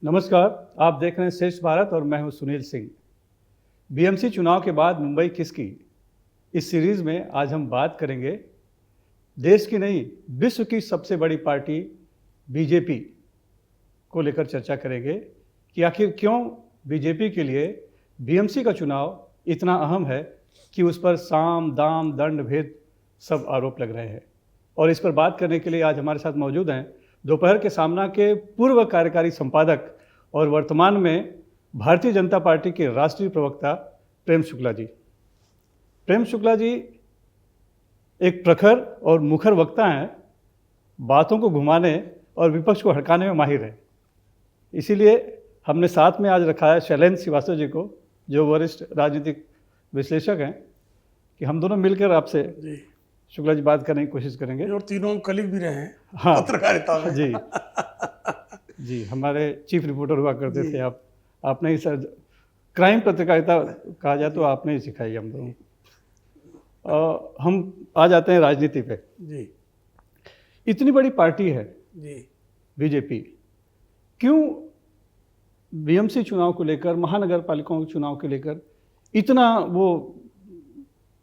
नमस्कार, आप देख रहे हैं श्रेष्ठ भारत और मैं हूं सुनील सिंह। बीएमसी चुनाव के बाद मुंबई किसकी, इस सीरीज में आज हम बात करेंगे देश की नहीं विश्व की सबसे बड़ी पार्टी बीजेपी को लेकर चर्चा करेंगे कि आखिर क्यों बीजेपी के लिए बीएमसी का चुनाव इतना अहम है कि उस पर साम दाम दंड भेद सब आरोप लग रहे हैं। और इस पर बात करने के लिए आज हमारे साथ मौजूद हैं दोपहर के सामना के पूर्व कार्यकारी संपादक और वर्तमान में भारतीय जनता पार्टी के राष्ट्रीय प्रवक्ता प्रेम शुक्ला जी। प्रेम शुक्ला जी एक प्रखर और मुखर वक्ता हैं, बातों को घुमाने और विपक्ष को हड़काने में माहिर हैं। इसीलिए हमने साथ में आज रखा है शैलेंद्र श्रीवास्तव जी को, जो वरिष्ठ राजनीतिक विश्लेषक हैं, कि हम दोनों मिलकर आपसे शुक्ला जी बात करने की कोशिश करेंगे। और तीनों कलीग भी रहे हैं हाँ, पत्रकारिता में। जी जी, हमारे चीफ रिपोर्टर हुआ करते थे आप। आपने ही सर क्राइम पत्रकारिता कहा जाए तो आपने ही सिखाई हम दोनों। हम आ जाते हैं राजनीति पे। जी इतनी बड़ी पार्टी है जी बीजेपी, क्यों बीएमसी चुनाव को लेकर, महानगर पालिकाओं के चुनाव को लेकर इतना वो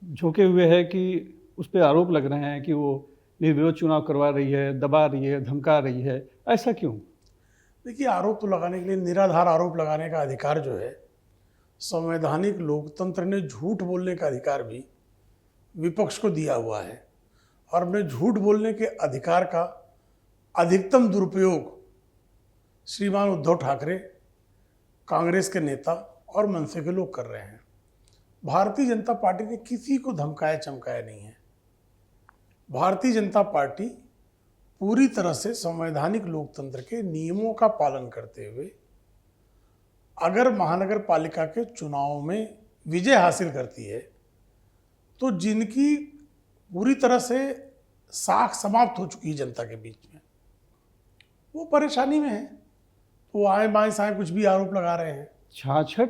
झोंके हुए है कि उस पर आरोप लग रहे हैं कि वो निर्विरोध चुनाव करवा रही है, दबा रही है, धमका रही है? ऐसा क्यों? देखिए, आरोप तो लगाने के लिए, निराधार आरोप लगाने का अधिकार जो है, संवैधानिक लोकतंत्र ने झूठ बोलने का अधिकार भी विपक्ष को दिया हुआ है। और अपने झूठ बोलने के अधिकार का अधिकतम दुरुपयोग श्रीमान उद्धव ठाकरे, कांग्रेस के नेता और मनसे के लोग कर रहे हैं। भारतीय जनता पार्टी ने किसी को धमकाया चमकाया नहीं है। भारतीय जनता पार्टी पूरी तरह से संवैधानिक लोकतंत्र के नियमों का पालन करते हुए अगर महानगर पालिका के चुनाव में विजय हासिल करती है तो जिनकी पूरी तरह से साख समाप्त हो चुकी है जनता के बीच में, वो परेशानी में है। वो आए बाएं साएं कुछ भी आरोप लगा रहे हैं। 66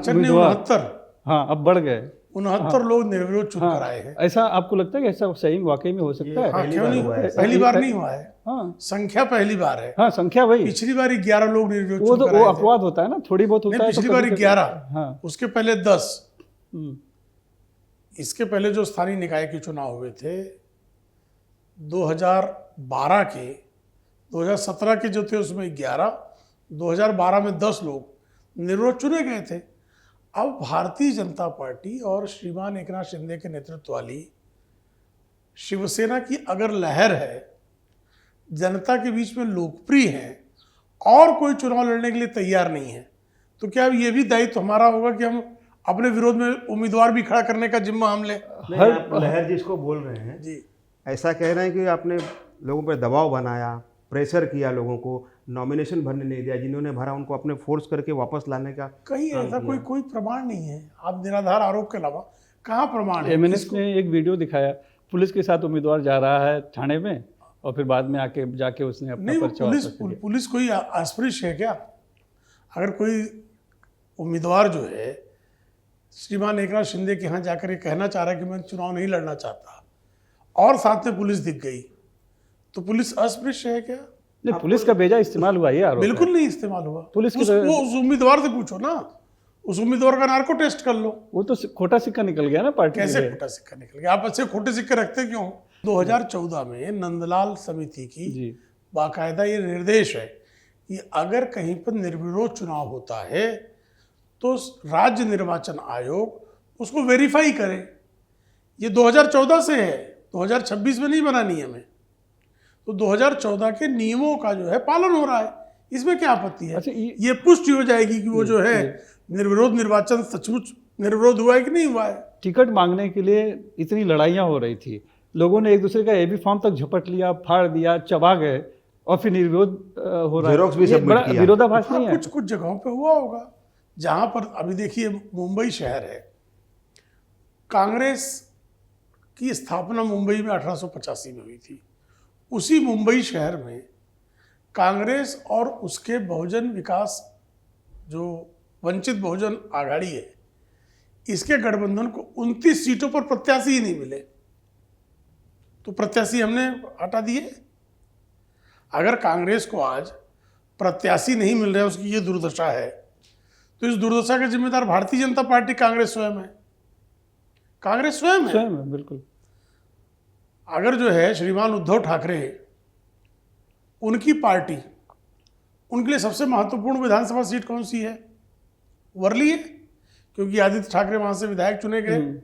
ने 69, हाँ अब बढ़ गए 69 लोग निर्विरोध चुन कर आए हैं। ऐसा आपको लगता है कि ऐसा सही वाकई में हो सकता है? हाँ, क्यों नहीं? पहली बार नहीं हुआ है। हाँ, संख्या पहली बार है। हाँ, संख्या वही। पिछली बार 11 लोग निर्विरोध वो चुन तो कर आए थे। अपवाद होता है ना, थोड़ी बहुत होता है। पिछली बार 11, हाँ, उसके पहले 10। इसके पहले जो स्थानीय निकाय के चुनाव हुए थे 2012 के, 2017 के जो थे उसमें 11, 2012 में 10 लोग निर्विरोध चुने गए थे। अब भारतीय जनता पार्टी और श्रीमान एकनाथ शिंदे के नेतृत्व वाली शिवसेना की अगर लहर है, जनता के बीच में लोकप्रिय है और कोई चुनाव लड़ने के लिए तैयार नहीं है, तो क्या ये भी दायित्व हमारा होगा कि हम अपने विरोध में उम्मीदवार भी खड़ा करने का जिम्मा हम लें? आप लहर जिसको बोल रहे हैं जी, ऐसा कह रहे हैं कि आपने लोगों पर दबाव बनाया, प्रेशर किया, लोगों को नॉमिनेशन भरने नहीं दिया, जिन्होंने भरा उनको अपने फोर्स करके वापस लाने का कहीं ऐसा कोई प्रमाण नहीं है। आप निराधार आरोप के अलावा कहाँ प्रमाण है? एमएनएस ने एक वीडियो दिखाया, पुलिस के साथ उम्मीदवार जा रहा है थाने में और फिर बाद में आके जाके उसने अपना पर्चा वापस लिया। पुलिस कोई अस्पृश्य है क्या? अगर कोई उम्मीदवार जो है श्रीमान एकनाथ शिंदे के यहाँ जाकर ये कहना चाह रहा है कि मैं चुनाव नहीं लड़ना चाहता और साथ में पुलिस दिख गई, तो पुलिस अस्पृश्य है क्या? नहीं, पुलिस का बेजा इस्तेमाल हुआ, ये आरोप है। बिल्कुल नहीं इस्तेमाल हुआ। पुलिस उस उम्मीदवार से पूछो ना, उस उम्मीदवार का नार्को टेस्ट कर लो। वो तो खोटा सिक्का निकल गया ना पार्टी। कैसे खोटा सिक्का निकल गया? आप अच्छे खोटे सिक्के रखते क्यों? 2014 में नंदलाल समिति की बाकायदा ये निर्देश है कि अगर कहीं पर निर्विरोध चुनाव होता है तो राज्य निर्वाचन आयोग उसको वेरीफाई करे। ये 2014 से है, 2026 में नहीं बना नियम है। तो 2014 के नियमों का जो है पालन हो रहा है, इसमें क्या आपत्ति है? अच्छा, ये पुष्टि हो जाएगी कि वो जो है निर्विरोध निर्वाचन सचमुच निर्विरोध हुआ है कि नहीं हुआ है। टिकट मांगने के लिए इतनी लड़ाइयाँ हो रही थी, लोगों ने एक दूसरे का एबी फॉर्म तक झपट लिया, फाड़ दिया, चबा गए और फिर निर्विरोध हो रहा है। ये बड़ा विरोधाभास नहीं है? कुछ जगहों पे हुआ होगा जहां पर, अभी देखिए मुंबई शहर है, कांग्रेस की स्थापना मुंबई में 1885 में हुई थी। उसी मुंबई शहर में कांग्रेस और उसके बहुजन विकास, जो वंचित बहुजन आघाड़ी है, इसके गठबंधन को 29 सीटों पर प्रत्याशी ही नहीं मिले, तो प्रत्याशी हमने हटा दिए। अगर कांग्रेस को आज प्रत्याशी नहीं मिल रहे हैं, उसकी ये दुर्दशा है। तो इस दुर्दशा के जिम्मेदार भारतीय जनता पार्टी, कांग्रेस स्वयं है। कांग्रेस स्वयं है। स्वयं है, बिल्कुल। अगर जो है श्रीमान उद्धव ठाकरे, उनकी पार्टी, उनके लिए सबसे महत्वपूर्ण विधानसभा सीट कौन सी है? वर्ली है, क्योंकि आदित्य ठाकरे वहां से विधायक चुने गए।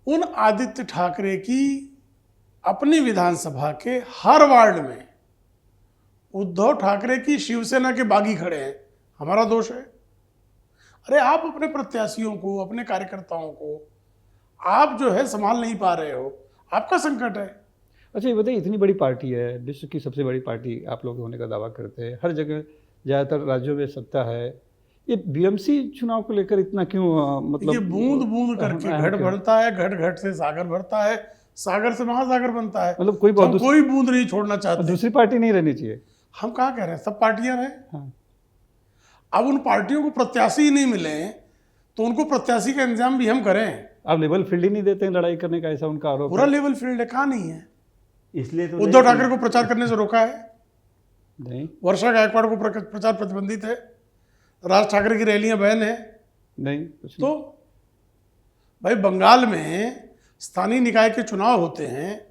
उन आदित्य ठाकरे की अपनी विधानसभा के हर वार्ड में उद्धव ठाकरे की शिवसेना के बागी खड़े हैं। हमारा दोष है? अरे आप अपने प्रत्याशियों को, अपने कार्यकर्ताओं को आप जो है संभाल नहीं पा रहे हो, आपका संकट है। अच्छा ये बताइए, इतनी बड़ी पार्टी है, विश्व की सबसे बड़ी पार्टी आप लोग होने का दावा करते हैं, हर जगह ज़्यादातर राज्यों में सत्ता है, ये बीएमसी चुनाव को लेकर इतना क्यों मतलब ये बूंद बूंद करके घट भरता है, घट घट से सागर भरता है, सागर से महासागर बनता है। मतलब कोई हम कोई बूंद नहीं छोड़ना चाहते। दूसरी पार्टी नहीं रहनी चाहिए। हम कहाँ कह रहे हैं, सब पार्टियां रहे। हाँ। अब उन पार्टियों को प्रत्याशी ही नहीं मिले तो उनको प्रत्याशी का इंतजाम भी हम करें। आप लेवल फील्ड ही नहीं देते हैं लड़ाई करने का, ऐसा उनका आरोप पूरा है। लेवल फील्ड है, कहाँ नहीं है? इसलिए तो उद्धव ठाकरे को प्रचार करने से रोका है, नहीं वर्षा गायकवाड़ को प्रचार प्रतिबंधित है, राज ठाकरे की रैलियां बैन है। नहीं कुछ तो भाई बंगाल में स्थानीय निकाय के चुनाव होते हैं,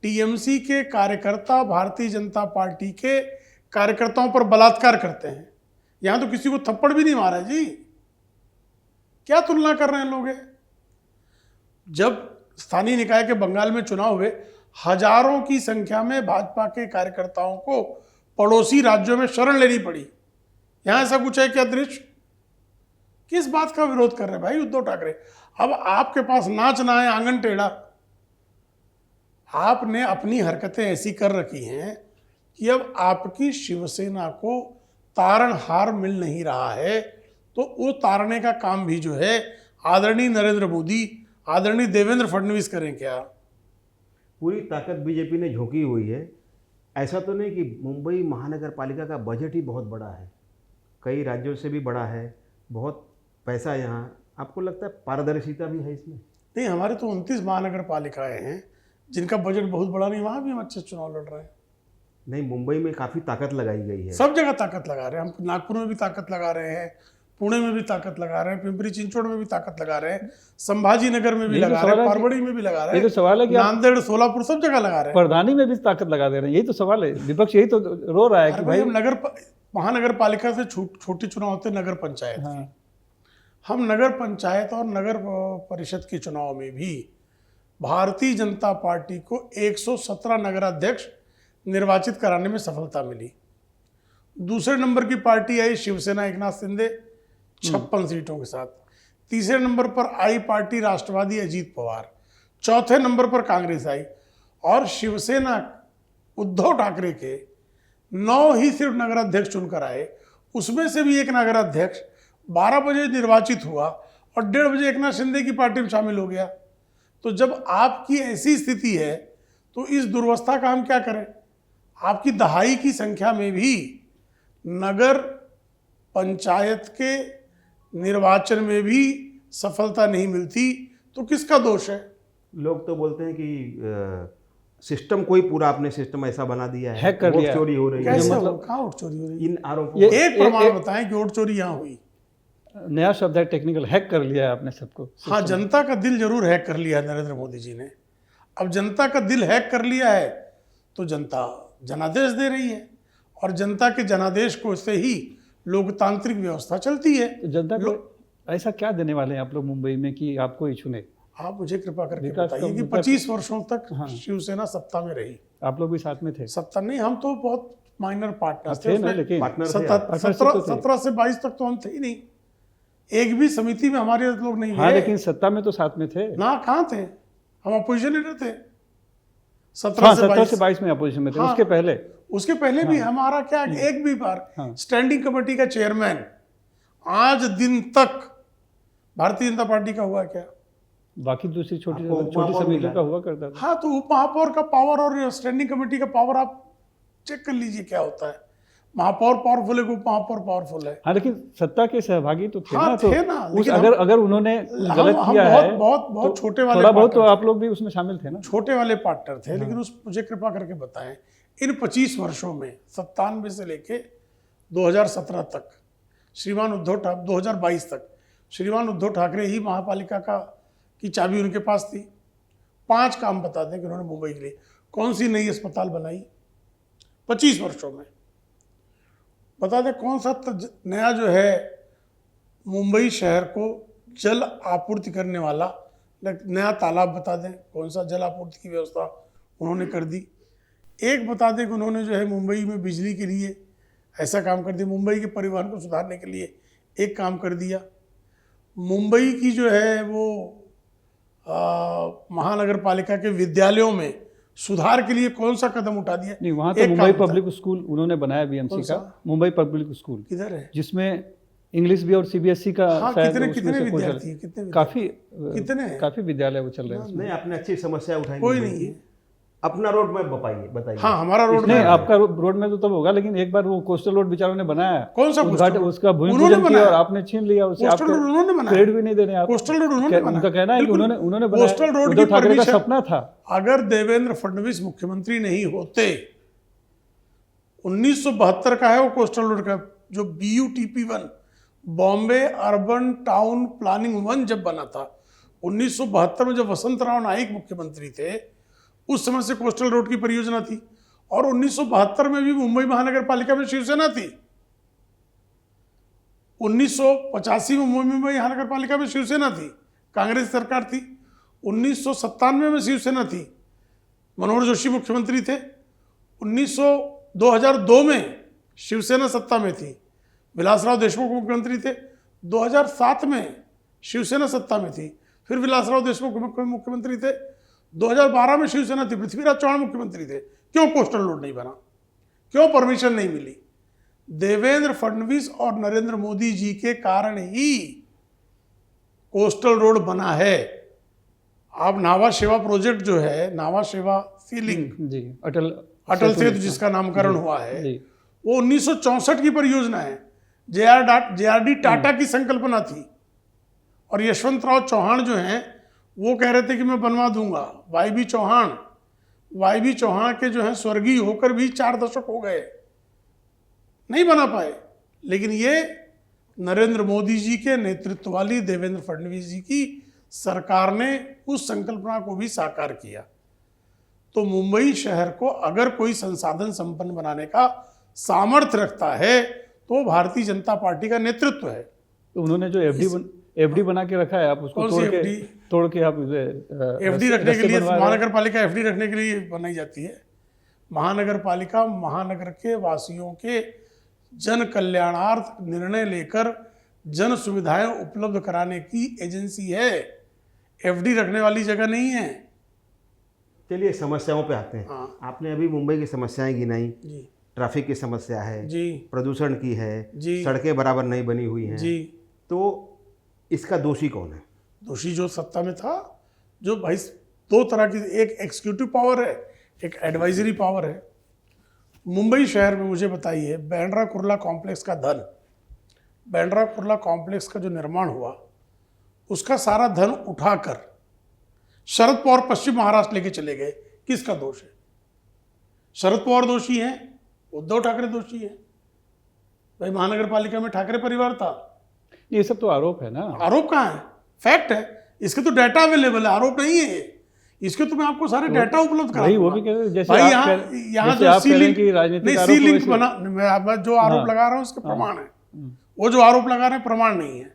टीएमसी के कार्यकर्ता भारतीय जनता पार्टी के कार्यकर्ताओं पर बलात्कार करते हैं। यहां तो किसी को थप्पड़ भी नहीं मारा जी। क्या तुलना कर रहे हैं लोग? जब स्थानीय निकाय के बंगाल में चुनाव हुए, हजारों की संख्या में भाजपा के कार्यकर्ताओं को पड़ोसी राज्यों में शरण लेनी पड़ी। यहां ऐसा कुछ है क्या दृश्य? किस बात का विरोध कर रहे हैं भाई उद्धव ठाकरे? अब आपके पास नाच ना है, आंगन टेढ़ा। आपने अपनी हरकतें ऐसी कर रखी हैं कि अब आपकी शिवसेना को तारणहार मिल नहीं रहा है, तो वो तारने का काम भी जो है आदरणीय नरेंद्र मोदी, आदरणीय देवेंद्र फडणवीस करें क्या? पूरी ताकत बीजेपी ने झोंकी हुई है। ऐसा तो नहीं कि मुंबई महानगर पालिका का बजट ही बहुत बड़ा है, कई राज्यों से भी बड़ा है, बहुत पैसा यहाँ। आपको लगता है पारदर्शिता भी है इसमें? नहीं, हमारे तो 29 महानगर पालिकाएं हैं जिनका बजट बहुत बड़ा नहीं, वहां भी हम अच्छे चुनाव लड़ रहे हैं। नहीं, मुंबई में काफ़ी ताकत लगाई गई है। सब जगह ताकत लगा रहे हैं हम। नागपुर में भी ताकत लगा रहे हैं, पुणे में भी ताकत लगा रहे हैं, पिंपरी चिंचवड़ में भी ताकत लगा रहे हैं, संभाजी नगर में भी लगा रहे हैं, परवड़ी में भी लगा रहे ये हैं, तो सवाल है कि नांदेड़, सोलापुर, सब जगह लगा रहे हैं। प्रधानी में भी ताकत लगा दे रहे हैं। यही तो सवाल है, विपक्ष यही तो रो रहा है कि अरे भाई हम महानगर पालिका से छोटी चुनाव होते नगर पंचायत की। हाँ। हम नगर पंचायत और नगर परिषद के चुनाव में भी भारतीय जनता पार्टी को 117 नगराध्यक्ष निर्वाचित कराने में सफलता मिली। दूसरे नंबर की पार्टी आई शिवसेना एकनाथ शिंदे 56 सीटों के साथ। तीसरे नंबर पर आई पार्टी राष्ट्रवादी अजीत पवार। चौथे नंबर पर कांग्रेस आई और शिवसेना उद्धव ठाकरे के 9 ही सिर्फ नगराध्यक्ष चुनकर आए। उसमें से भी एक नगराध्यक्ष 12 बजे निर्वाचित हुआ और 1:30 बजे एकनाथ शिंदे की पार्टी में शामिल हो गया। तो जब आपकी ऐसी स्थिति है तो इस दुर्वस्था का हम क्या करें? आपकी दहाई की संख्या में भी नगर पंचायत के निर्वाचन में भी सफलता नहीं मिलती, तो किसका दोष है? लोग तो बोलते हैं कि सिस्टम कोई पूरा आपने सिस्टम ऐसा बना दिया है, हैक कर वोट दिया। चोरी हो रही है। कैसे मतलब कहाँ वोट चोरी हो रही है? इन आरोपों ये- एक प्रमाण बताएं कि वोट चोरी यहाँ हुई। नया शब्द है टेक्निकल, हैक कर लिया है आपने सबको। हाँ, जनता का दिल जरूर हैक कर लिया है नरेंद्र मोदी जी ने। अब जनता का दिल हैक कर लिया है तो जनता जनादेश दे रही है और जनता के जनादेश को से ही लोकतांत्रिक व्यवस्था चलती है। तो जनता को ऐसा क्या देने वाले हैं आप लोग मुंबई में कि आपको ही चुने? आप मुझे कृपा करके विकास का बताइए कि मतलब- 25 वर्षों तक हाँ। शिवसेना सत्ता में रही। आप लोग भी साथ में थे? सत्ता नहीं, हम तो बहुत माइनर पार्टनर थे ना, लेकिन पार्टनर थे। 17 से 22 तक तो हम थे ही नहीं। एक भी समिति में हमारे लोग नहीं हाँ, गए लेकिन सत्ता में तो साथ में थे ना। कहाँ थे? हम अपोजिशन लीडर थे। 17 हाँ, से 17 से 22। 22 में अपोजिशन में थे। हाँ। उसके पहले उसके पहले भी हमारा क्या एक भी बार हाँ। स्टैंडिंग कमेटी का चेयरमैन आज दिन तक भारतीय जनता पार्टी का हुआ क्या? बाकी दूसरी छोटी आपको छोटी उपमहापौर समितियों मिला। का हुआ करता था। हाँ, तो उप महापौर का पावर और स्टैंडिंग कमेटी का पावर आप चेक कर लीजिए क्या होता है। महापौर पावरफुल है, उप महापौर पावरफुल है। हाँ, लेकिन सत्ता के सहभागी तो थे हाँ, ना। तो थे ना, उस लेकिन अगर उन्होंने कुछ गलत हम किया बहुत है बहुत बहुत तो छोटे वाले थोड़ा बहुत तो पार्टनर आप लोग भी उसमें शामिल थे ना। छोटे वाले पार्टनर थे। लेकिन उस मुझे कृपा करके बताएं इन 25 वर्षों में 97 से लेके 2017 तक श्रीमान उद्धव ठाकरे 2022 तक श्रीमान उद्धव ठाकरे ही महापालिका की चाबी उनके पास थी। 5 काम बता दें कि उन्होंने मुंबई के लिए कौन सी नई अस्पताल बनाई 25 वर्षों में। बता दें कौन सा नया जो है मुंबई शहर को जल आपूर्ति करने वाला नया तालाब बता दें, कौन सा जल आपूर्ति की व्यवस्था उन्होंने कर दी। एक बता दें कि उन्होंने जो है मुंबई में बिजली के लिए ऐसा काम कर दिया, मुंबई के परिवहन को सुधारने के लिए एक काम कर दिया। मुंबई की जो है वो महानगर पालिका के विद्यालयों में सुधार के लिए कौन सा कदम उठा दिया? नहीं, वहाँ तो मुंबई पब्लिक स्कूल उन्होंने बनाया बीएमसी का, मुंबई पब्लिक स्कूल किधर है? जिसमें इंग्लिश भी और सीबीएसई का शायद कितने विद्यार्थी हैं? काफी विद्यालय वो चल रहे हैं। नहीं, आपने अच्छी समस्या उठाई, कोई नहीं है। अपना रोड मैप बताइए। हाँ, हमारा रोड नहीं, आपका रोड मैप तो तब होगा, लेकिन एक बार वो कोस्टल रोड बेचारों ने बनाया, कौन सा उसका भूमि पूजन किया और आपने छीन लिया उसे। कोस्टल रोड उन्होंने बनाया, क्रेडिट भी नहीं देने आप। कोस्टल रोड उन्होंने बनाया, उनका कहना है कि उन्होंने बनाया। कोस्टल रोड उद्धव की ठाकरे का परमिशन सपना था। अगर देवेंद्र फडणवीस मुख्यमंत्री नहीं होते, 1972 का है वो कोस्टल रोड का, जो BUTP-1 Bombay urban town planning 1 जब बना था 1972 में, जब वसंतराव नाइक मुख्यमंत्री थे, उस समय से कोस्टल रोड की परियोजना थी। और 1972 में भी मुंबई महानगर पालिका में शिवसेना थी। 1985 में मुंबई महानगर पालिका में शिवसेना थी, कांग्रेस सरकार थी। 1997 में शिवसेना थी, मनोहर जोशी मुख्यमंत्री थे। 2002 में शिवसेना सत्ता में थी, विलासराव देशमुख मुख्यमंत्री थे। 2007 में शिवसेना सत्ता में थी, फिर विलासराव देशमुख मुख्यमंत्री थे। 2012 में शिवसेना थी, पृथ्वीराज चौहान मुख्यमंत्री थे। क्यों कोस्टल रोड नहीं बना? क्यों परमिशन नहीं मिली? देवेंद्र फडणवीस और नरेंद्र मोदी जी के कारण ही कोस्टल रोड बना है। आप नावा शेवा प्रोजेक्ट जो है, नावा शेवा सी लिंक जी, अटल सेतु जिसका नामकरण हुआ है, वो 1964 की परियोजना है। JRD टाटा की संकल्पना थी और यशवंतराव चौहान जो हैं वो कह रहे थे कि मैं बनवा दूंगा। YB चौहान के जो हैं स्वर्गीय होकर भी 4 दशक हो गए, नहीं बना पाए। लेकिन ये नरेंद्र मोदी जी के नेतृत्व वाली देवेंद्र फडणवीस जी की सरकार ने उस संकल्पना को भी साकार किया। तो मुंबई शहर को अगर कोई संसाधन संपन्न बनाने का सामर्थ्य रखता है तो भारतीय जनता पार्टी का नेतृत्व है। तो उन्होंने जो एफडी बना के रखा है, आप उसको तोड़ के आप एफडी रखने के लिए महानगर पालिका एफडी रखने के लिए बनाई जाती है। महानगर पालिका महानगर के वासियों के जन कल्याणार्थ निर्णय लेकर जन सुविधाएं उपलब्ध कराने की एजेंसी है, एफडी रखने वाली जगह नहीं है। चलिए समस्याओं पे आते हैं। हाँ। आपने अभी मुंबई की समस्याएं गिनाई जी, ट्रैफिक की समस्या है जी, प्रदूषण की है जी, सड़कें बराबर नहीं बनी हुई हैं जी। तो इसका दोषी कौन है? दोषी जो सत्ता में था, जो भाई 2 तरह की, एक एग्जीक्यूटिव पावर है, एक एडवाइजरी पावर है। मुंबई शहर में मुझे बताइए, बांद्रा कुर्ला कॉम्प्लेक्स का धन, बांद्रा कुर्ला कॉम्प्लेक्स का जो निर्माण हुआ उसका सारा धन उठाकर शरद पवार पश्चिम महाराष्ट्र लेके चले गए। किसका दोष है? शरद पवार दोषी हैं, उद्धव ठाकरे दोषी हैं। भाई महानगर पालिका में ठाकरे परिवार था। ये सब तो आरोप है ना। आरोप कहाँ है? फैक्ट है। इसके तो डाटा अवेलेबल है, आरोप नहीं है ये। इसके तो मैं आपको सारे डाटा उपलब्ध करा वो भी कह रहे हैं, जैसे भाई यहाँ जो सी लिंक बना, मैं जो आरोप लगा रहा हूँ उसके प्रमाण है। वो जो आरोप लगा रहे हैं प्रमाण नहीं है।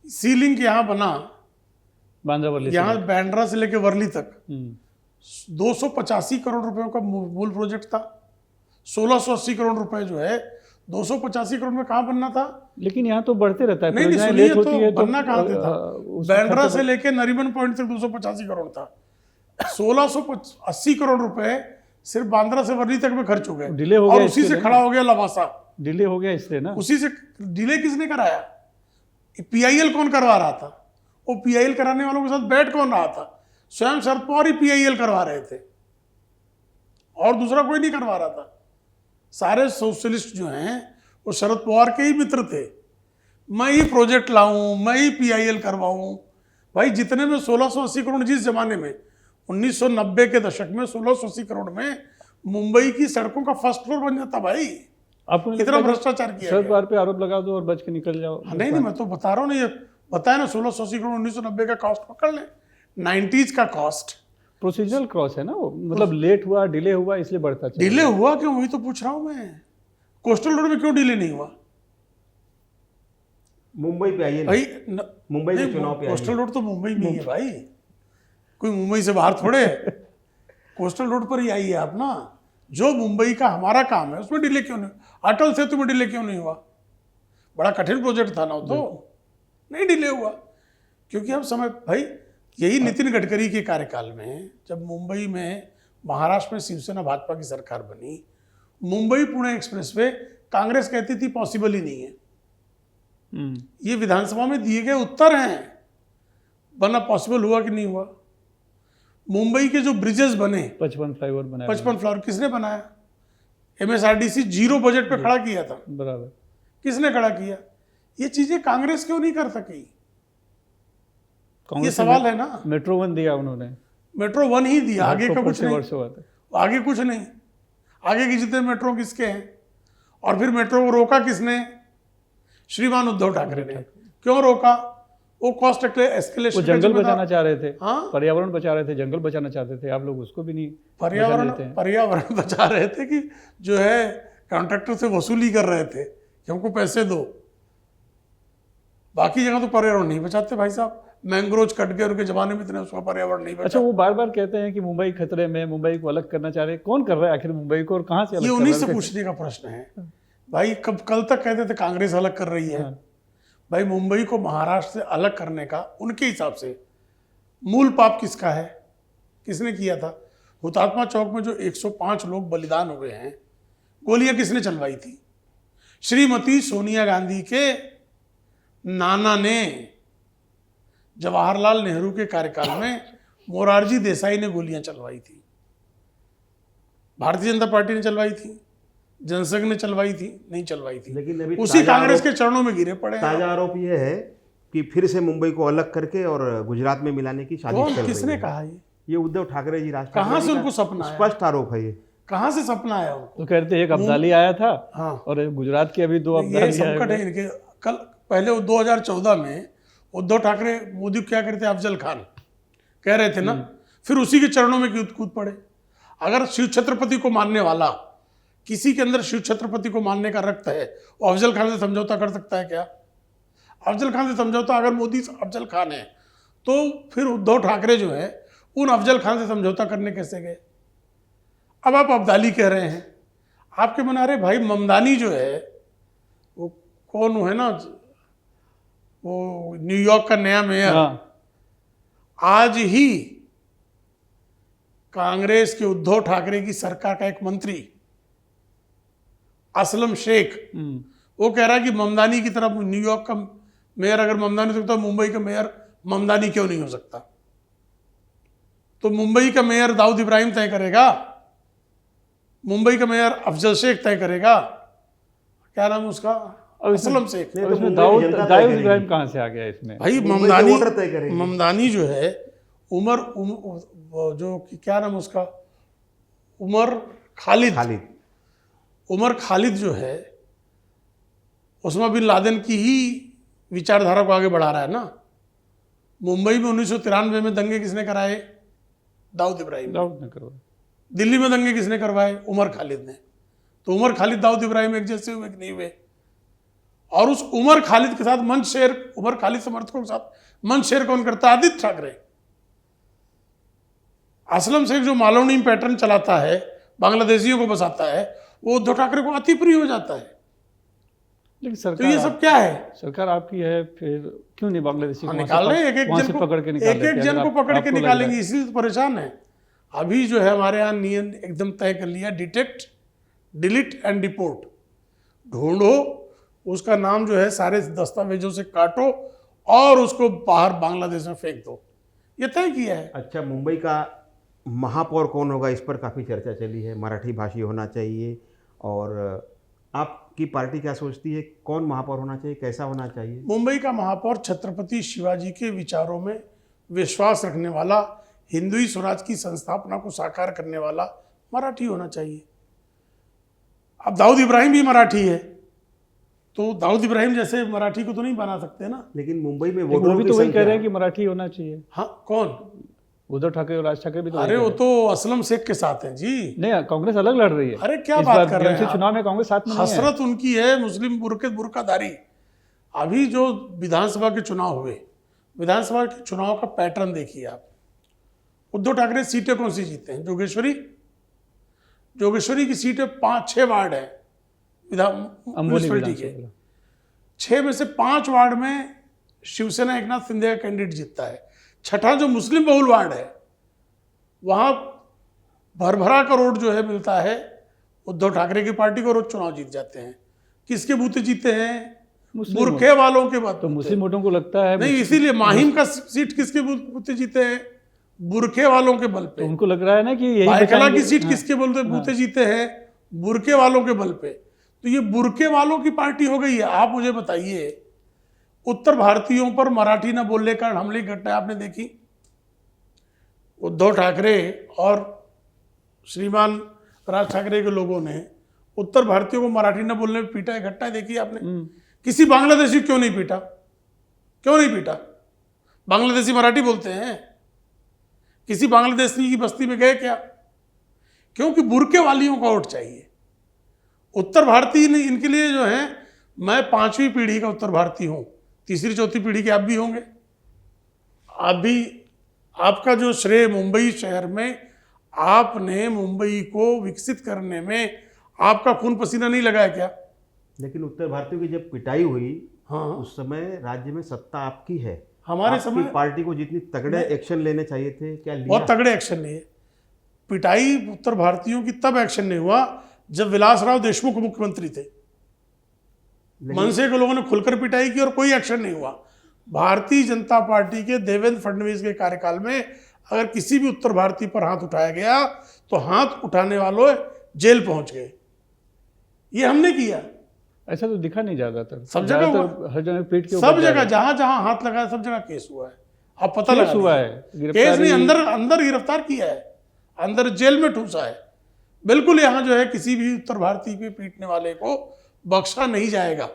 सी लिंक यहाँ बना, यहाँ बांद्रा से लेके वर्ली तक 285 करोड़ रुपयों का मूल प्रोजेक्ट था। 1680 करोड़ रुपए जो है 285 करोड़ में कहाँ बनना था? लेकिन यहाँ तो बढ़ते रहता है, नहीं सुनिए, तो बनना कहाँ था? बांद्रा से लेके नरीमन पॉइंट तक 285 करोड़ था। 1680 करोड़ रुपए सिर्फ बांद्रा से वर्ली तक में खर्च हो गए, डिले हो गया, और उसी से खड़ा हो गया लवासा। डिले हो गया इससे ना। उसी से डिले किसने कराया? PIL कौन करवा रहा था? वो PIL कराने वालों के साथ बैठ कौन रहा था? स्वयं शरद पवार ही PIL करवा रहे थे और दूसरा कोई नहीं करवा रहा था। सारे सोशलिस्ट जो हैं वो शरद पवार के ही मित्र थे। मैं ही प्रोजेक्ट लाऊं, मैं ही PIL करवाऊं। भाई जितने में 1680 करोड़, जिस जमाने में 1990 के दशक में 1680 करोड़ में मुंबई की सड़कों का फर्स्ट फ्लोर बन जाता भाई। आपको नहीं कितना लगता कि भ्रष्टाचार किया शरद गया? पवार पे आरोप लगा दो और बच के निकल जाओ? हाँ, नहीं, मैं तो बता रहा हूँ ना, ये बताया ना 1680 करोड़ 1990 का कॉस्ट पकड़ लें, 90s का कॉस्ट। प्रोसीजरल क्रॉस है ना वो, मतलब लेट हुआ, डिले हुआ, इसलिए बढ़ता चला डिले हुआ क्यों, वही तो पूछ रहा हूँ मैं। कोस्टल रोड में क्यों डिले नहीं हुआ मुंबई पे आइए ना, भाई? मुंबई के नहीं, चुनाव पे कोस्टल आइए। रोड तो मुंबई में ही है भाई, कोई मुंबई से बाहर थोड़े है। कोस्टल रोड पर ही आइए आप ना। जो मुंबई का हमारा काम है उसमें डिले क्यों नहीं? अटल सेतु में डिले क्यों नहीं हुआ? बड़ा कठिन प्रोजेक्ट था ना वो तो, नहीं डिले हुआ क्योंकि हम समय भाई, यही नितिन गडकरी के कार्यकाल में जब मुंबई में महाराष्ट्र में शिवसेना भाजपा की सरकार बनी, मुंबई पुणे एक्सप्रेसवे कांग्रेस कहती थी पॉसिबल ही नहीं है। ये विधानसभा में दिए गए उत्तर हैं, बनना पॉसिबल हुआ कि नहीं हुआ? मुंबई के जो ब्रिजेस बने, 55 फ्लाईओवर बनाया 55 फ्लावर किसने बनाया? MSRDC जीरो बजट पे खड़ा किया था, बराबर। किसने खड़ा किया? ये चीजें कांग्रेस क्यों नहीं कर सकी? ये कांग्रेस सवाल है ना। मेट्रो 1 दिया उन्होंने, मेट्रो 1 ही दिया, आगे का कुछ नहीं, वर्षों बाद। आगे कुछ नहीं। आगे के जितने मेट्रो किसके हैं? और फिर मेट्रो को रोका किसने? श्रीमान उद्धव ठाकरे ने। क्यों रोका? वो कॉस्ट एस्केलेशन, वो जंगल बचाना चाह रहे थे, हाँ? पर्यावरण बचा रहे थे, जंगल बचाना चाहते थे, आप लोग उसको भी नहीं बचाने देते हैं। पर्यावरण बचा रहे थे कि जो है कॉन्ट्रैक्टर से वसूली कर रहे थे कि हमको पैसे दो। बाकी जगह तो पर्यावरण नहीं बचाते भाई साहब। मैंग्रोव कट गए उनके जमाने में, इतने उसका पर्यावरण नहीं बचा। अच्छा, वो बार बार कहते हैं कि मुंबई खतरे में, मुंबई को अलग करना चाह रहे हैं। कौन कर रहा है आखिर मुंबई को, और कहाँ से अलग ये कर उन्हीं रहा से है? पूछने का प्रश्न है भाई। कल तक कहते थे कांग्रेस अलग कर रही है। हाँ। भाई मुंबई को महाराष्ट्र से अलग करने का उनके हिसाब से मूल पाप किसका है? किसने किया था? हुतात्मा चौक में जो 105 लोग बलिदान हुए हैं, गोलियां किसने चलवाई थी? श्रीमती सोनिया गांधी के नाना ने जवाहरलाल नेहरू के कार्यकाल में मोरारजी देसाई ने गोलियां चलवाई थी। भारतीय जनता पार्टी ने चलवाई थी, जनसंघ ने चलवाई थी? नहीं चलवाई थी। लेकिन अभी उसी कांग्रेस के चरणों में गिरे पड़े हैं। ताजा आरोप ये है कि फिर से मुंबई को अलग करके और गुजरात में मिलाने की साजिश कौन, चल रही किसने है। कहा ये उद्धव ठाकरे जी, राज कहाँ ठाकरे से जी का उनको सपना आया? स्पष्ट आरोप है ये। कहाँ से सपना आया उनको? तो कहते हैं एक अब्दाली आया था, हाँ, और गुजरात के अभी 2 ये अब्दाली आए संकट हुए है इनके। कल पहले वो 2014 में उद्धव ठाकरे मोदी को क्या करते, अफजल खान कह रहे थे ना, फिर उसी के चरणों में कूद पड़े। अगर शिव छत्रपति को मानने वाला, किसी के अंदर शिव छत्रपति को मानने का रक्त है, वो अफजल खान से समझौता कर सकता है क्या? अफजल खान से समझौता, अगर मोदी अफजल खान है तो फिर उद्धव ठाकरे जो है उन अफजल खान से समझौता करने कैसे गए? अब आप अब्दाली कह रहे हैं, आपके मन आ रहे भाई ममदानी जो है, वो कौन है ना, वो न्यूयॉर्क का नया मेयर, हाँ, आज ही कांग्रेस के उद्धव ठाकरे की सरकार का एक मंत्री असलम शेख, वो कह रहा है कि ममदानी की तरफ, न्यूयॉर्क का मेयर अगर ममदानी हो सकता है, मुंबई का मेयर ममदानी क्यों नहीं हो सकता? तो मुंबई का मेयर दाऊद इब्राहिम तय करेगा, मुंबई का मेयर अफजल शेख तय करेगा, क्या नाम है उसका, असलम शेख। नहीं, और तो इसमें मुंबई की जनता तय दाऊद करेगी। इब्राहिम कहाँ से आ गया इसमें? भाई मुंबई के वोटर तय करेंगे। ममदानी जो है वो जो क्या नाम उसका, उमर खालिद खालिद उमर खालिद जो है, उस्मा बिन लादेन की ही विचारधारा को आगे बढ़ा रहा है ना। मुंबई में 1993 में दंगे किसने कराए? दाऊद इब्राहिम ने। दाऊद ने करवाया। दिल्ली में दंगे किसने करवाए? उमर खालिद ने। तो उमर खालिद दाऊद इब्राहिम एक जैसे हुए कि नहीं हुए? और उस उमर खालिद के साथ मंच शेयर, उमर खालिद समर्थकों के साथ मंच शेयर कौन करता है? आदित्य ठाकरे। असलम शेख जो मालवनी पैटर्न चलाता है, बांग्लादेशियों को बसाता है, वो उद्धव ठाकरे को अति प्रिय हो जाता है। लेकिन तो सरकार, ये सब क्या है? सरकार आपकी है, फिर क्यों नहीं बांग्लादेशी को निकाल रहे हैं, एक एक वहाँ जन से को पकड़ के निकाल एक एक लेते हैं? जन अगर को पकड़ के आपको लग निकालेंगे, रहा है। इसलिए तो परेशान है। अभी जो है हमारे यहाँ नियम एकदम तय कर लिया, डिटेक्ट, डिलीट एंड डिपोर्ट। ढूंढो, उसका नाम जो है सारे दस्तावेजों से काटो और उसको बाहर बांग्लादेश में फेंक दो, ये तय किया है। अच्छा, मुंबई का महापौर कौन होगा, इस पर काफ़ी चर्चा चली है। मराठी भाषी होना चाहिए, और आपकी पार्टी क्या सोचती है, कौन महापौर होना चाहिए, कैसा होना चाहिए? मुंबई का महापौर छत्रपति शिवाजी के विचारों में विश्वास रखने वाला, हिंदुई स्वराज की संस्थापना को साकार करने वाला मराठी होना चाहिए। अब दाऊद इब्राहिम भी मराठी है, तो दाऊद इब्राहिम जैसे मराठी को तो नहीं बना सकते ना। लेकिन मुंबई में वो वोटरों भी की तो वही कह संख्या रहे हैं कि मराठी होना चाहिए। हाँ, कौन? उद्धव ठाकरे और राज ठाकरे भी तो वही अरे कह वो रहे तो असलम शेख के साथ हैं जी। हैं। नहीं, कांग्रेस अलग लड़ रही है। अरे क्या इस बात बार कर रहे हैं BMC आप? चुनाव में कांग्रेस साथ में नहीं है। हसरत उनकी है मुस्लिम बुर्काधारी। अभी जो विधानसभा के चुनाव हुए, विधानसभा के चुनाव का पैटर्न देखिए आप। उद्धव ठाकरे सीटें कौन सी जीते हैं? जोगेश्वरी की सीटें 5-6 वार्ड है म्यूनिसिपैलिटी के, 6 में से 5 वार्ड में शिवसेना एकनाथ शिंदे का कैंडिडेट जीतता है। छठा जो मुस्लिम बहुल वार्ड है, वहां भरभरा करोड़ जो है मिलता है उद्धव ठाकरे की पार्टी को, रोज चुनाव जीत जाते हैं। किसके बूते जीते हैं? बुरखे वालों के बात। तो मुस्लिम वोटों को लगता है नहीं, इसीलिए माहिम का सीट किसके बूते जीते हैं? बुरखे वालों के बल पे। तो उनको लग रहा है ना कि यही बायकला बचाएंगे। की सीट किसके बूते जीते हैं? बुरखे वालों के बल पे। तो ये बुरखे वालों की पार्टी हो गई है। आप मुझे बताइए, उत्तर भारतीयों पर मराठी न बोलने का हमले की घटना आपने देखी? उद्धव ठाकरे और श्रीमान राज ठाकरे के लोगों ने उत्तर भारतीयों को मराठी न बोलने में पीटा, घटना देखी आपने? किसी बांग्लादेशी क्यों नहीं पीटा? क्यों नहीं पीटा? बांग्लादेशी मराठी बोलते हैं? किसी बांग्लादेशी की बस्ती में गए क्या? क्योंकि बुरके वालियों का वोट चाहिए। उत्तर भारतीय ने इनके लिए जो है, मैं 5वीं पीढ़ी का उत्तर भारतीय हूं, 3री-4थी पीढ़ी के आप भी होंगे। आप भी, आपका जो श्रेय मुंबई शहर में, आपने मुंबई को विकसित करने में आपका खून पसीना नहीं लगाया क्या? लेकिन उत्तर भारतीयों की जब पिटाई हुई, हाँ, उस समय राज्य में सत्ता आपकी है। हमारे आपकी समय पार्टी को जितनी तगड़े एक्शन लेने चाहिए थे, क्या लिया? बहुत तगड़े एक्शन लिए। पिटाई उत्तर भारतीयों की तब एक्शन नहीं हुआ जब विलासराव देशमुख मुख्यमंत्री थे। मनसे के लोगों ने खुलकर पिटाई की और कोई एक्शन नहीं हुआ। भारतीय जनता पार्टी के देवेंद्र फडणवीस के कार्यकाल में अगर किसी भी उत्तर भारतीय पर हाथ उठाया गया तो हाथ उठाने वालों जेल पहुंच गए। ये हमने किया। ऐसा तो दिखा नहीं ज्यादातर। सब जगह ज्यादातर हर जगह पीठ के सब जगह जहां जहां हाथ लगाया सब जगह केस हुआ है। अब पता लगा हुआ है, केस नहीं, अंदर गिरफ्तार किया है, अंदर जेल में ठूसा है। बिल्कुल यहाँ जो है किसी भी उत्तर भारतीय पे पीटने वाले को बख्शा नहीं जाएगा।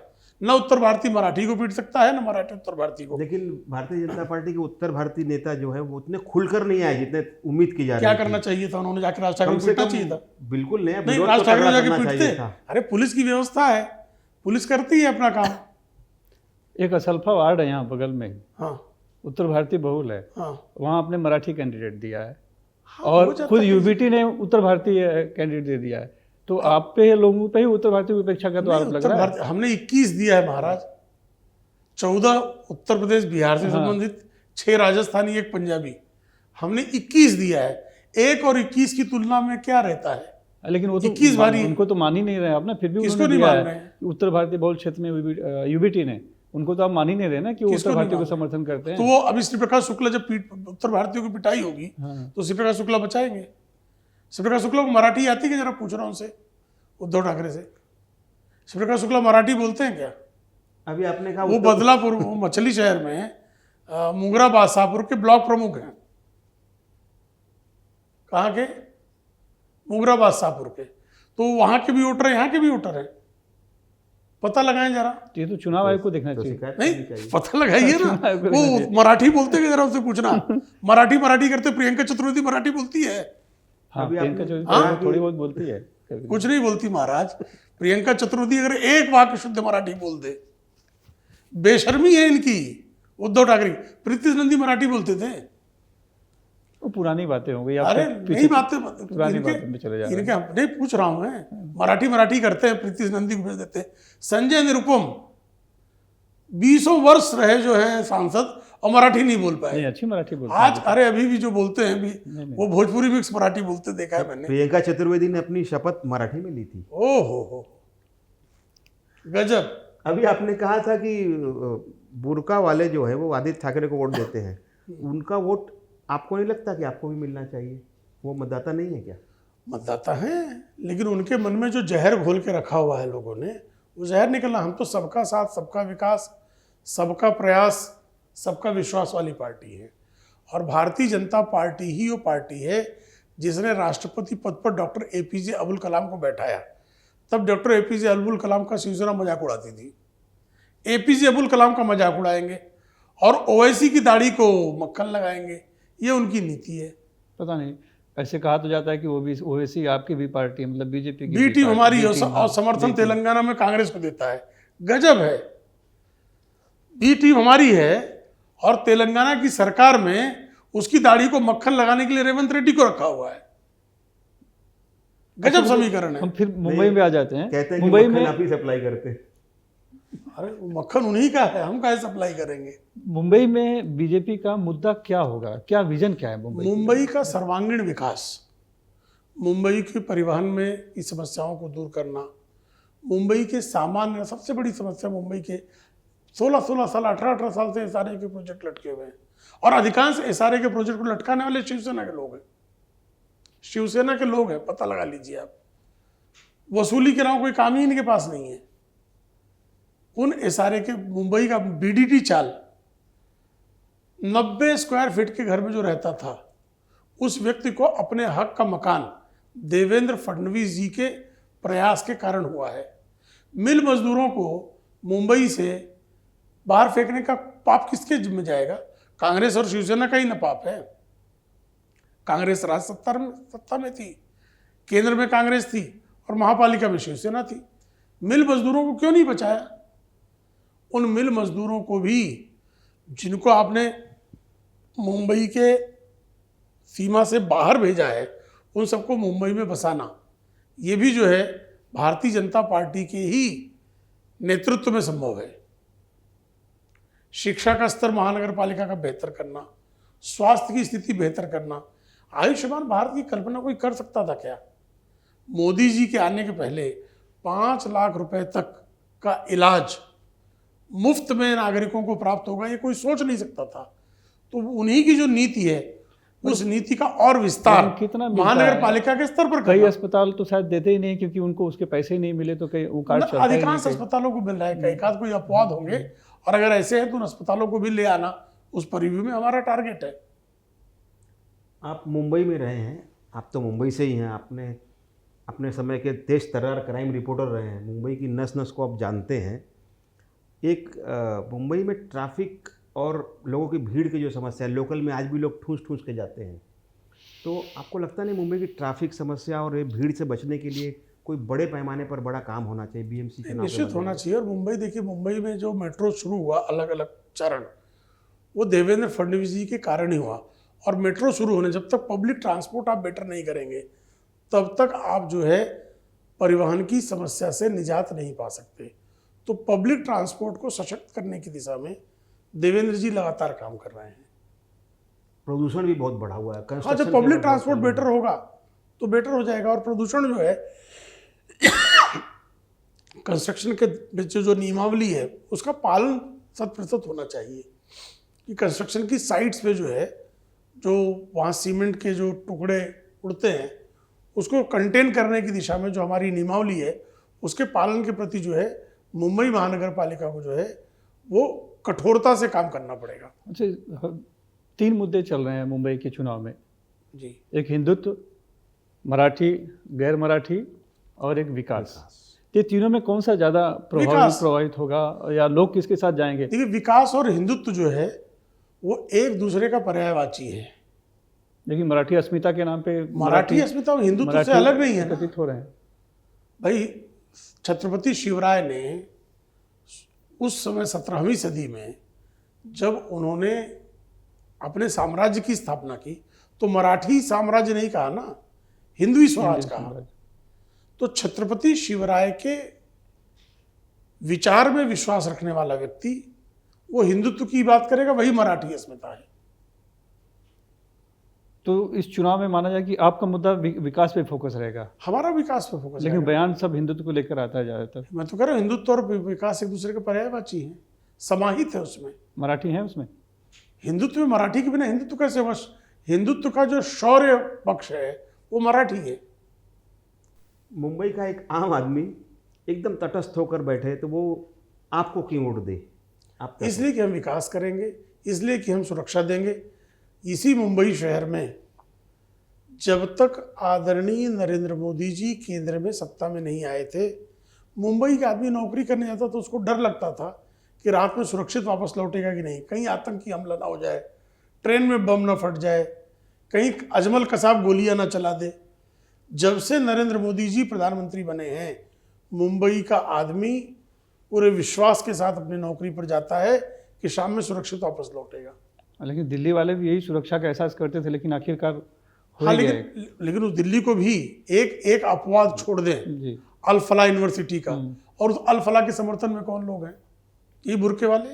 न उत्तर भारतीय मराठी को पीट सकता है, न मराठी उत्तर भारतीय को। लेकिन भारतीय जनता पार्टी के उत्तर भारतीय नेता जो है वो उतने खुलकर नहीं आए जितने उम्मीद की जा रही क्या थी। करना चाहिए था? उन्होंने जाकर राज ठाकरे को पीटना चाहिए था। बिल्कुल नहीं, नहीं, राज ठाकरे जाके पीटते। अरे पुलिस की व्यवस्था है, पुलिस करती है अपना काम। एक असल्फा वार्ड है यहाँ बगल में, हाँ, उत्तर भारतीय बहुल है, हाँ, वहाँ आपने मराठी कैंडिडेट दिया है हो और जाता खुद है। यूबीटी ने उत्तर भारतीय कैंडिडेट दे दिया है। तो आप पे लोगों पे ही उत्तर भारतीय उपेक्षा का तो आरोप लग उत्तर रहा है। भारतीय हमने 21 दिया है महाराज। 14 उत्तर प्रदेश बिहार से संबंधित, 6 राजस्थानी, 1 पंजाबी। हमने 21 दिया है। 1 और 21 की तुलना में क्या रहता है? लेकिन वो तो 21 बारी उनको तो मान ही नहीं रहे आप ना, फिर भी किसको उन्होंने नहीं दिया मान है रहे हैं? कि उत्तर भारतीय बहुल क्षेत्र में यूबीटी ने, उनको तो आप मान ही नहीं रहे ना कि वो किसको उत्तर नहीं भारतीय को मान समर्थन करते तो हैं। वो अभी श्री प्रकाश शुक्ला जब उत्तर भारतीयों की पिटाई होगी हाँ। तो श्री प्रकाश शुक्ला बचाएंगे? श्री प्रकाश शुक्ला को मराठी आती है? जरा पूछ रहा हूं उनसे, उद्धव ठाकरे से। श्री प्रकाश शुक्ला मराठी बोलते हैं क्या? अभी आपने कहा वो बदलापुर, वो मछली शहर में मुंगरा बादशाहपुर के ब्लॉक प्रमुख हैं। कहाँ के? मुंगरा बादशाहपुर के। तो वहां के भी वोटर हैं, यहाँ के भी वोटर हैं। पता लगाएं जरा। ये तो चुनाव आयोग को देखना चाहिए। शिकायत नहीं, करनी चाहिए। पता लगाइए ना। वो मराठी बोलते हैं, जरा उनसे पूछना। मराठी करते। प्रियंका चतुर्वेदी मराठी बोलती है? हाँ, अभी प्रियंका आपने- चौधरी थोड़ी बहुत बोलती है। कुछ नहीं बोलती महाराज। प्रियंका चतुर्वेदी अगर एक वाक्य शुद्ध मराठी बोल दे, बेशर्मी है इनकी। उद्धव ठाकरे, प्रीति नंदी मराठी बोलते थे। वो पुरानी बातें हो गई। अरे नहीं, बातें पुरानी बातों में चले जा रहे हैं। इनके नहीं पूछ रहा हूं मैं। मराठी करते हैं, प्रीति नंदी को भेज देते हैं। संजय निरुपम 20 वर्ष रहे जो है सांसद और मराठी नहीं बोल पाए। नहीं, अच्छी मराठी बोलते आज अरे अभी भी जो बोलते हैं भी, वो भोजपुरी मिक्स मराठी बोलते देखा है मैंने। प्रियंका चतुर्वेदी ने अपनी शपथ मराठी में ली थी। ओ हो, गजब। अभी आपने कहा था कि बुरका वाले जो है वो आदित्य ठाकरे को वोट देते हैं, उनका वोट आपको नहीं लगता कि आपको भी मिलना चाहिए? वो मतदाता नहीं है क्या? मतदाता हैं, लेकिन उनके मन में जो जहर घोल के रखा हुआ है लोगों ने, वो जहर निकलना। हम तो सबका साथ, सबका विकास, सबका प्रयास, सबका विश्वास वाली पार्टी है। और भारतीय जनता पार्टी ही वो पार्टी है जिसने राष्ट्रपति पद पर डॉक्टर एपीजे अब्दुल कलाम को बैठाया, तब डॉक्टर एपीजे अब्दुल कलाम का शिवसेना मजाक उड़ाती थी। एपीजे अब्दुल कलाम का मजाक उड़ाएंगे और ओवैसी की दाढ़ी को मक्खन लगाएंगे, ये उनकी नीति है। पता नहीं, ऐसे कहा तो जाता है कि ओवैसी आपकी भी पार्टी है, मतलब बीजेपी की बी टीम हमारी बी टीम, और समर्थन तेलंगाना में कांग्रेस को देता है। गजब है, बी टीम हमारी है और तेलंगाना की सरकार में उसकी दाढ़ी को मक्खन लगाने के लिए रेवंत रेड्डी को रखा हुआ है। गजब समीकरण है। हम फिर मुंबई में आ जाते हैं। कहते हैं कि मुंबई मक्खन में आप ही सप्लाई करते हैं। अरे वो मक्खन उन्हीं का है, हम काहे सप्लाई करेंगे। मुंबई में बीजेपी का मुद्दा क्या होगा, क्या विजन क्या है मुंबई का सर्वांगीण विकास, मुंबई के परिवहन में की समस्याओं को दूर करना, मुंबई के सामान्य सबसे बड़ी समस्या मुंबई के 16-16 साल 18-18 साल से एसआरए के प्रोजेक्ट लटके हुए हैं और अधिकांश एसआरए के प्रोजेक्ट को लटकाने वाले शिवसेना के लोग हैं। शिवसेना के लोग हैं, पता लगा लीजिए आप। वसूली के नाम कोई काम ही इनके पास नहीं है। उन एसआरए के मुंबई का बीडीटी चाल 90 स्क्वायर फीट के घर में जो रहता था, उस व्यक्ति को अपने हक का मकान देवेंद्र फडणवीस जी के प्रयास के कारण हुआ है। मिल मजदूरों को मुंबई से बाहर फेंकने का पाप किसके जिम्मे जाएगा? कांग्रेस और शिवसेना का ही ना पाप है। कांग्रेस राज्य सत्ता में थी, केंद्र में कांग्रेस थी और महापालिका में शिवसेना थी। मिल मजदूरों को क्यों नहीं बचाया? उन मिल मजदूरों को भी, जिनको आपने मुंबई के सीमा से बाहर भेजा है, उन सबको मुंबई में बसाना, ये भी जो है भारतीय जनता पार्टी के ही नेतृत्व में संभव है। शिक्षा का स्तर महानगर पालिका का बेहतर करना, स्वास्थ्य की स्थिति बेहतर करना, आयुष्मान भारत की कल्पना कोई कर सकता था क्या? मोदी जी के आने के पहले 5 लाख रुपए तक का इलाज मुफ्त में नागरिकों को प्राप्त होगा, ये कोई सोच नहीं सकता था। तो उन्हीं की जो नीति है, उस नीति का और विस्तार कितना मिलता महानगर पालिका के स्तर पर कई करना। अस्पताल तो शायद देते ही नहीं, क्योंकि उनको उसके पैसे ही नहीं मिले, तो कई वो कार्ड चलता ही नहीं अधिकांश अस्पतालों को मिल रहा है, एक आध कोई अपवाद होंगे, और अगर ऐसे है तो उन अस्पतालों को भी ले आना उस परिव्यू में हमारा टारगेट है। आप मुंबई में रहे हैं, आप तो मुंबई से ही हैं, आपने अपने समय के तेज तर्रार क्राइम रिपोर्टर रहे हैं, मुंबई की नस नस को आप जानते हैं। एक मुंबई में ट्रैफिक और लोगों की भीड़ की जो समस्या है, लोकल में आज भी लोग ठूस ठूस के जाते हैं, तो आपको लगता नहीं मुंबई की ट्रैफिक समस्या और ये भीड़ से बचने के लिए कोई बड़े पैमाने पर बड़ा काम होना चाहिए? बीएमसी चुनाव निश्चित होना चाहिए। और मुंबई, देखिए मुंबई में जो मेट्रो शुरू हुआ अलग अलग चरण, वो देवेंद्र फडणवीस जी के कारण ही हुआ। और मेट्रो शुरू होने, जब तक पब्लिक ट्रांसपोर्ट आप बेटर नहीं करेंगे, तब तक आप जो है परिवहन की समस्या से निजात नहीं पा सकते। तो पब्लिक ट्रांसपोर्ट को सशक्त करने की दिशा में देवेंद्र जी लगातार काम कर रहे हैं। प्रदूषण भी बहुत बढ़ा हुआ है। हाँ, जब पब्लिक ट्रांसपोर्ट बेटर होगा तो बेटर हो जाएगा। और प्रदूषण जो है कंस्ट्रक्शन के जो नियमावली है उसका पालन 100% होना चाहिए। कि कंस्ट्रक्शन की साइट्स पे जो है, जो वहाँ सीमेंट के जो टुकड़े उड़ते हैं, उसको कंटेन करने की दिशा में जो हमारी नियमावली है, उसके पालन के प्रति जो है मुंबई महानगर पालिका को जो है वो कठोरता से काम करना पड़ेगा। अच्छा, 3 मुद्दे चल रहे हैं मुंबई के चुनाव में जी। एक हिंदुत्व, मराठी, गैर मराठी और एक विकास। ये तीनों में कौन सा ज़्यादा प्रभावित होगा या लोग किसके साथ जाएंगे? देखिए, विकास और हिंदुत्व जो है वो एक दूसरे का पर्यायवाची है। लेकिन मराठी अस्मिता के नाम पे मराठी अस्मिता और हिंदुत्व से अलग नहीं है ना प्रतीत हो रहे हैं। भाई, छत्रपति शिवराय ने उस समय 17वीं सदी में जब उन्होंने अपने साम्राज्य की स्थापना की, तो मराठी साम्राज्य नहीं कहा ना, हिंदवी स्वराज कहा। तो छत्रपति शिवराय के विचार में विश्वास रखने वाला व्यक्ति वो हिंदुत्व की बात करेगा, वही मराठी अस्मिता है। तो इस चुनाव में माना जाए कि आपका मुद्दा विकास पे फोकस रहेगा? हमारा विकास पे फोकस, लेकिन बयान सब हिंदुत्व को लेकर आता है ज़्यादातर। मैं तो कह रहा हूँ हिंदुत्व और विकास एक दूसरे के पर्यायवाची हैं, समाहित है उसमें। मराठी है उसमें? हिंदुत्व में मराठी के बिना हिंदुत्व कैसे होगा? हिंदुत्व का जो शौर्य पक्ष है वो मराठी है। मुंबई का एक आम आदमी एकदम तटस्थ होकर बैठे तो वो आपको क्यों वोट दे? आप इसलिए कि हम विकास करेंगे, इसलिए कि हम सुरक्षा देंगे। इसी मुंबई शहर में जब तक आदरणीय नरेंद्र मोदी जी केंद्र में सत्ता में नहीं आए थे, मुंबई का आदमी नौकरी करने जाता तो उसको डर लगता था कि रात में सुरक्षित वापस लौटेगा कि नहीं, कहीं आतंकी हमला ना हो जाए, ट्रेन में बम ना फट जाए, कहीं अजमल कसाब गोलियां ना चला दे। जब से नरेंद्र मोदी जी प्रधानमंत्री बने हैं, मुंबई का आदमी पूरे विश्वास के साथ अपनी नौकरी पर जाता है कि शाम में सुरक्षित वापस लौटेगा। लेकिन दिल्ली वाले भी यही सुरक्षा का एहसास करते थे, लेकिन आखिरकार हो हाँ, ही गए। लेकिन उस दिल्ली को भी एक अपवाद छोड़ दें, जी। अल फलाह यूनिवर्सिटी का, और उस अल फलाह के समर्थन में कौन लोग हैं? ये बुरके वाले।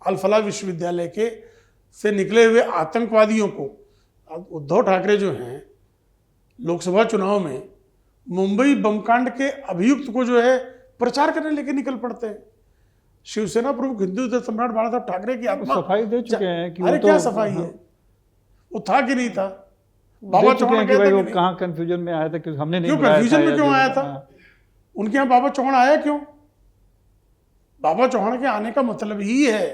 अल फलाह विश्वविद्यालय के से निकले हुए आतंकवादियों को उद्धव ठाकरे जो हैं लोकसभा चुनाव में मुंबई बमकांड के अभियुक्त को जो है प्रचार करने लेके निकल पड़ते हैं। शिवसेना प्रमुख हिंदू सम्राट बाला साहब ठाकरे की आत्मा सफाई दे चुके हैं कि अरे वो तो क्या सफाई है, वो था कि नहीं था? बाबा दे चुके चौहान हैं कि कहते भाई कि वो नहीं? कहाँ कंफ्यूजन में आया था, क्योंकि हमने नहीं क्यों बुलाया कंफ्यूजन में या क्यों जो- आया था? हाँ। उनके यहाँ बाबा चौहान आया क्यों? बाबा चौहान के आने का मतलब ही है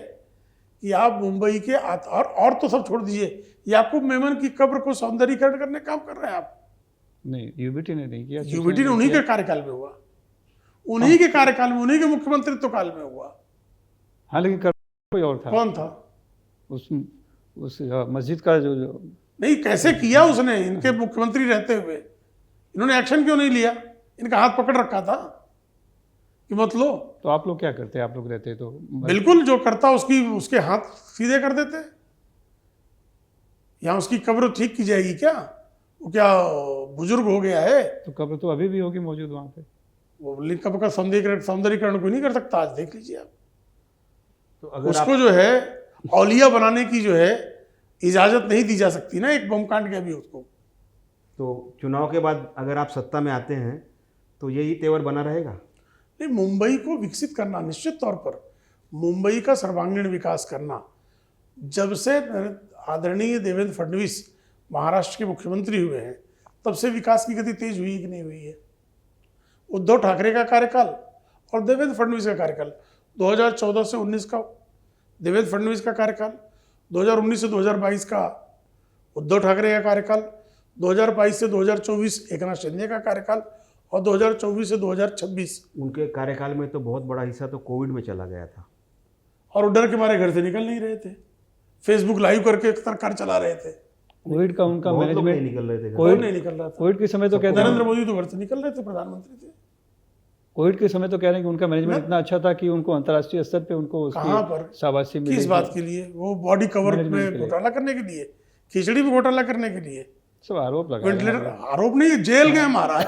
कि आप मुंबई के और तो सब छोड़ दीजिए, याकूब मेमन की कब्र को सौंदर्यीकरण करने का काम कर रहे हैं आप। नहीं, यूबीटी ने नहीं किया। यूबीटी ने उन्हीं के कार्यकाल में हुआ, उन्हीं के कार्यकाल में, उन्हीं के मुख्यमंत्रित्व काल में हुआ। हाँ, लेकिन कर कोई और था। कौन था? उस मस्जिद का जो नहीं, कैसे किया उसने इनके मुख्यमंत्री रहते हुए? इन्होंने एक्शन क्यों नहीं लिया? इनका हाथ पकड़ रखा था कि मत लो। तो आप लोग क्या करते? आप लोग रहते तो बिल्कुल, जो करता उसके हाथ सीधे कर देते। यहाँ उसकी कब्र ठीक की जाएगी क्या? वो क्या बुजुर्ग हो गया है? तो कब्र तो अभी भी होगी मौजूद वहाँ पे। वो कब्र का सौंदर्यीकरण कोई नहीं कर सकता। आज देख लीजिए आप, तो अगर उसको जो है औलिया बनाने की जो है इजाजत नहीं दी जा सकती ना, एक बम कांड के अभियुक्त को। तो चुनाव के बाद अगर आप सत्ता में आते हैं तो यही तेवर बना रहेगा? नहीं, मुंबई को विकसित करना, निश्चित तौर पर मुंबई का सर्वांगीण विकास करना। जब से आदरणीय देवेंद्र फडणवीस महाराष्ट्र के मुख्यमंत्री हुए हैं, तब से विकास की गति तेज हुई कि नहीं हुई है? उद्धव ठाकरे का कार्यकाल और देवेंद्र फडणवीस का कार्यकाल, 2014 से 19 का देवेंद्र फडणवीस का कार्यकाल, 2019 से 2022 का उद्धव ठाकरे का कार्यकाल, 2022 से 2024 एकनाथ शिंदे का कार्यकाल, और 2024 से 2026। उनके कार्यकाल में तो बहुत बड़ा हिस्सा तो कोविड में चला गया था, और वो डर के मारे घर से निकल नहीं रहे थे, फेसबुक लाइव करके सरकार चला रहे थे। कोविड का उनका बहुत लोग नहीं मैनेजमेंट, निकल रहे थे। कोई नहीं निकल रहा था। कोविड के समय तो कहते हैं, नरेंद्र मोदी तो घर से निकल रहे थे, प्रधानमंत्री थे। कोविड के समय तो कह रहे हैं कि उनका मैनेजमेंट इतना अच्छा था कि उनको अंतर्राष्ट्रीय स्तर पे उनको कहाँ पर? शाबाशी मिली। किस बात के लिए? वो बॉडी कवर मैनेजमेंट के में लिए। घोटाला करने के लिए, खिचड़ी में घोटाला करने के लिए, सब आरोप लगा रहे हैं। वेंटिलेटर आरोप नहीं, जेल गए महाराज।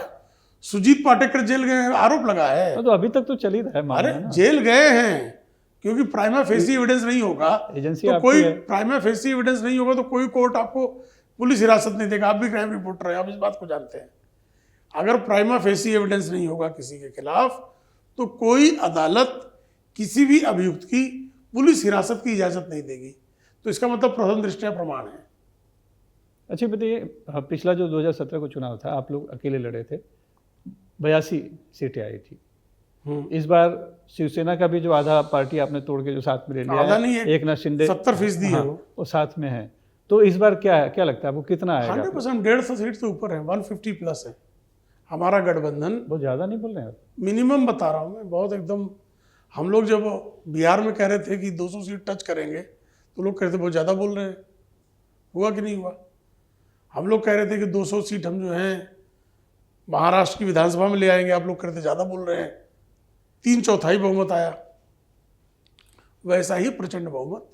सुजीत पाटेकर जेल गए हैं, आरोप लगा है। तो अभी तक तो चल ही रहा है अरे मामला ना। जेल गए हैं क्योंकि प्राइमा फेसी एविडेंस नहीं होगा एजेंसी तो आपकी कोई है। प्राइमा फेसी एविडेंस नहीं होगा तो कोई कोर्ट आपको पुलिस हिरासत नहीं देगा। आप भी क्राइम रिपोर्टर हैं, आप इस बात को जानते हैं। अगर प्राइमा फेसी एविडेंस नहीं होगा किसी के खिलाफ तो कोई अदालत किसी भी अभियुक्त की पुलिस हिरासत की इजाजत नहीं देगी। तो इसका मतलब प्रथम दृष्टया प्रमाण है। अच्छा बताइए, पिछला जो 2017 को चुनाव था, आप लोग अकेले लड़े थे, 82 सीटें आई थी। इस बार शिवसेना का भी जो आधा पार्टी आपने तोड़ के जो साथ में ले लिया आधा नहीं है, एकनाथ शिंदे 70% है वो साथ में है। तो इस बार क्या लगता है आपको, कितना आएगा? 100%, 150 सीट से ऊपर है, 150 प्लस है हमारा गठबंधन। बहुत ज़्यादा नहीं बोल रहे हैं आप? मिनिमम बता रहा हूँ मैं, बहुत एकदम। हम लोग जब बिहार में कह रहे थे कि 200 सीट टच करेंगे तो लोग कहते बहुत ज़्यादा बोल रहे हैं। हुआ कि नहीं हुआ? हम लोग कह रहे थे कि 200 सीट हम जो हैं महाराष्ट्र की विधानसभा में ले आएंगे, आप लोग कहते ज़्यादा बोल रहे हैं। 3/4 बहुमत आया। वैसा ही प्रचंड बहुमत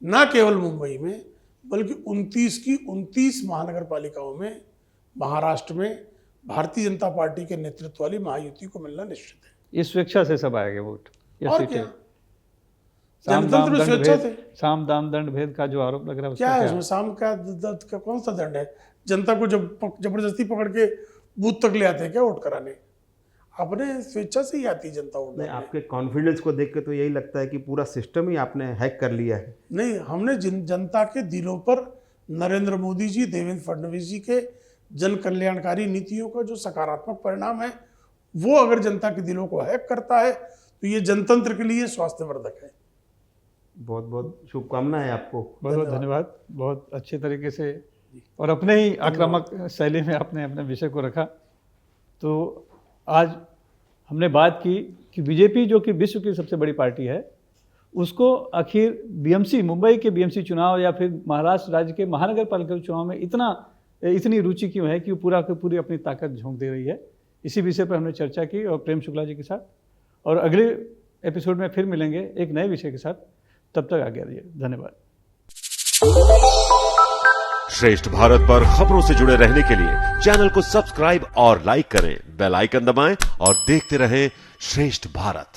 न केवल मुंबई में बल्कि 29 की 29 महानगर पालिकाओं में महाराष्ट्र में भारतीय जनता पार्टी के नेतृत्व वाली महायुति को मिलना निश्चित है। इस स्वेच्छा से सब आएंगे वोट या और सीटें? क्या? साम दाम जनतंत्र में दंड स्वेच्छा भेद, से। साम दाम दंड भेद का जो आरोप लग रहा है क्या उसका है उसमें? शाम का कौन सा दंड है? जनता को जब जबरदस्ती पकड़ के बूथ तक ले आते हैं क्या वोट कराने? अपने स्वेच्छा से ही आती जनता वोट नहीं, डालने। आपके कॉन्फिडेंस को देख के तो यही लगता है कि पूरा सिस्टम ही आपने हैक कर लिया है। नहीं, हमने जनता के दिलों पर नरेंद्र मोदी जी, देवेंद्र फडणवीस जी के जन कल्याणकारी नीतियों का जो सकारात्मक परिणाम है वो अगर जनता के दिलों को हैक करता है तो ये जनतंत्र के लिए स्वास्थ्यवर्धक है। बहुत बहुत शुभकामनाएं आपको। बहुत बहुत धन्यवाद। बहुत अच्छे तरीके से जी। और अपने ही आक्रामक शैली में आपने अपने विषय को रखा। तो आज हमने बात की कि बीजेपी जो कि विश्व की सबसे बड़ी पार्टी है, उसको आखिर बीएमसी, मुंबई के बीएमसी चुनाव या फिर महाराष्ट्र राज्य के महानगर पालिका चुनाव में इतनी रुचि क्यों है कि वो पूरा की पूरी अपनी ताकत झोंक दे रही है। इसी विषय पर हमने चर्चा की और प्रेम शुक्ला जी के साथ, और अगले एपिसोड में फिर मिलेंगे एक नए विषय के साथ। तब तक आज्ञा दीजिए, धन्यवाद। श्रेष्ठ भारत पर खबरों से जुड़े रहने के लिए चैनल को सब्सक्राइब और लाइक करें, बेल आइकन दबाएं और देखते रहें श्रेष्ठ भारत।